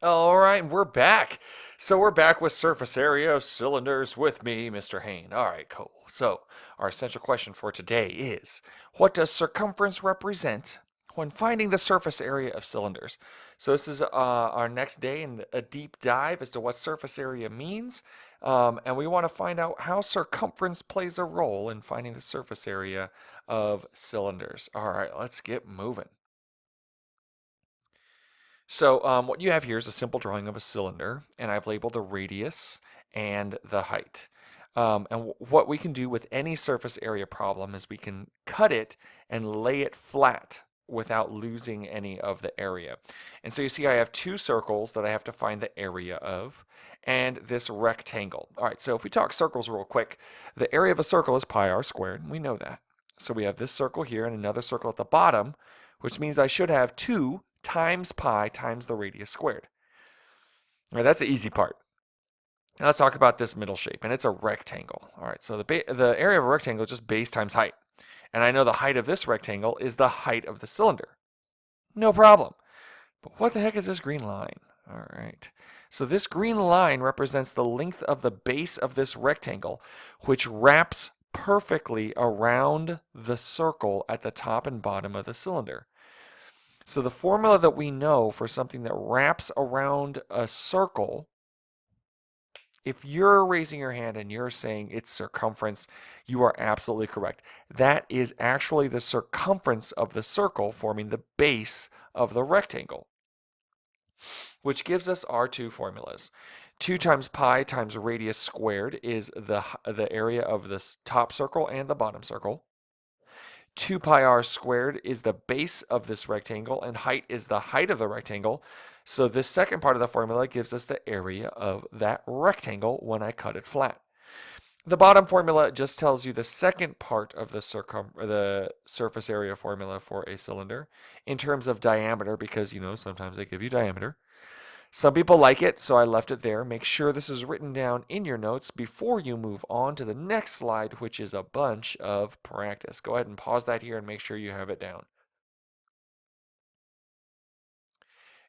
All right, we're back. So we're back with surface area of cylinders with me, Mr. Hain. All right, cool. So our essential question for today is, what does circumference represent when finding the surface area of cylinders? So this is our next day in a deep dive as to what surface area means. And we want to find out how circumference plays a role in finding the surface area of cylinders. All right, let's get moving. So what you have here is a simple drawing of a cylinder, and I've labeled the radius and the height. And what we can do with any surface area problem is we can cut it and lay it flat without losing any of the area. And so you see I have two circles that I have to find the area of, and this rectangle. All right, so if we talk circles real quick, the area of a circle is pi r squared, and we know that. So we have this circle here and another circle at the bottom, which means I should have 2 times pi times the radius squared. All right, that's the easy part. Now let's talk about this middle shape, and it's a rectangle. All right, so the area of a rectangle is just base times height. And I know the height of this rectangle is the height of the cylinder. No problem. But what the heck is this green line? All right. So this green line represents the length of the base of this rectangle, which wraps perfectly around the circle at the top and bottom of the cylinder. So the formula that we know for something that wraps around a circle, if you're raising your hand and you're saying it's circumference, you are absolutely correct. That is actually the circumference of the circle forming the base of the rectangle, which gives us our two formulas. 2 times pi times radius squared is the area of the top circle and the bottom circle. 2 pi r squared is the base of this rectangle, and height is the height of the rectangle. So this second part of the formula gives us the area of that rectangle when I cut it flat. The bottom formula just tells you the second part of the surface area formula for a cylinder in terms of diameter, because sometimes they give you diameter. Some people like it, so I left it there. Make sure this is written down in your notes before you move on to the next slide, which is a bunch of practice. Go ahead and pause that here and make sure you have it down.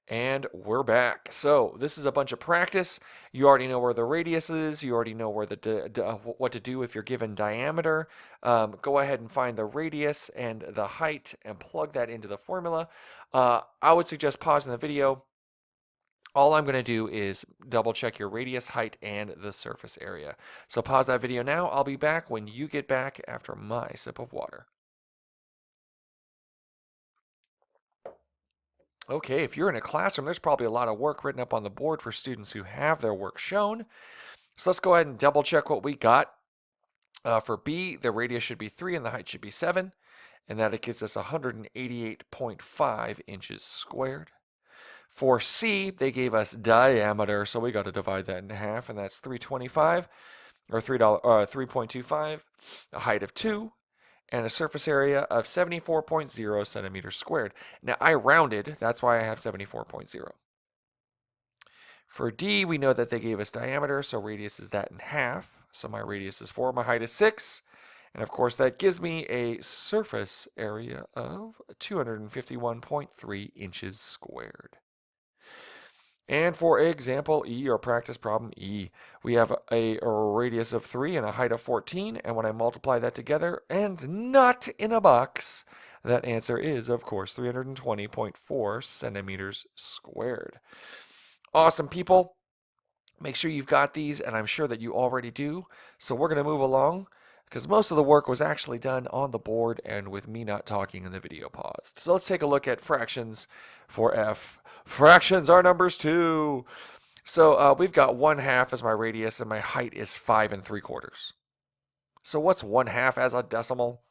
And we're back. So this is a bunch of practice. You already know where the radius is. You already know where what to do if you're given diameter. Go ahead and find the radius and the height and plug that into the formula. I would suggest pausing the video. All I'm going to do is double check your radius, height, and the surface area. So pause that video now. I'll be back when you get back after my sip of water. Okay, if you're in a classroom, there's probably a lot of work written up on the board for students who have their work shown. So let's go ahead and double check what we got. For B, the radius should be 3 and the height should be 7, and that it gives us 188.5 inches squared. For C, they gave us diameter, so we got to divide that in half, and that's 325 or $3.25, a height of 2, and a surface area of 74.0 centimeters squared. Now I rounded, that's why I have 74.0. For D, we know that they gave us diameter, so radius is that in half. So my radius is 4, my height is 6. And of course that gives me a surface area of 251.3 inches squared. And for example E, or practice problem E, we have a radius of 3 and a height of 14, and when I multiply that together, and not in a box, that answer is, of course, 320.4 centimeters squared. Awesome, people. Make sure you've got these, and I'm sure that you already do. So we're going to move along, because most of the work was actually done on the board and with me not talking and the video paused. So let's take a look at fractions for F. Fractions are numbers too. So we've got 1/2 as my radius, and my height is 5 3/4. So what's 1/2 as a decimal?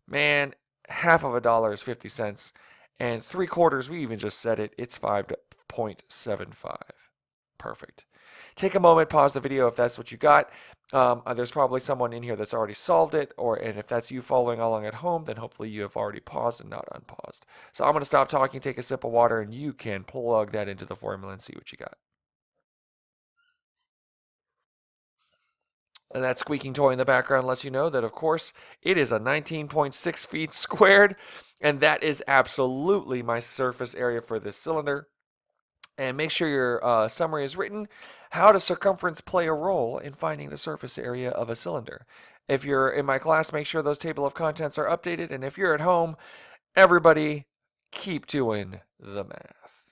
Man, half of a dollar is 50 cents, and 3/4, we even just said it, it's 5.75. Perfect. Take a moment, pause the video if that's what you got. There's probably someone in here that's already solved it, and if that's you following along at home, then hopefully you have already paused and not unpaused. So I'm going to stop talking, take a sip of water, and you can plug that into the formula and see what you got. And that squeaking toy in the background lets you know that, of course, it is a 19.6 feet squared, and that is absolutely my surface area for this cylinder. And make sure your summary is written. How does circumference play a role in finding the surface area of a cylinder? If you're in my class, make sure those table of contents are updated. And if you're at home, everybody keep doing the math.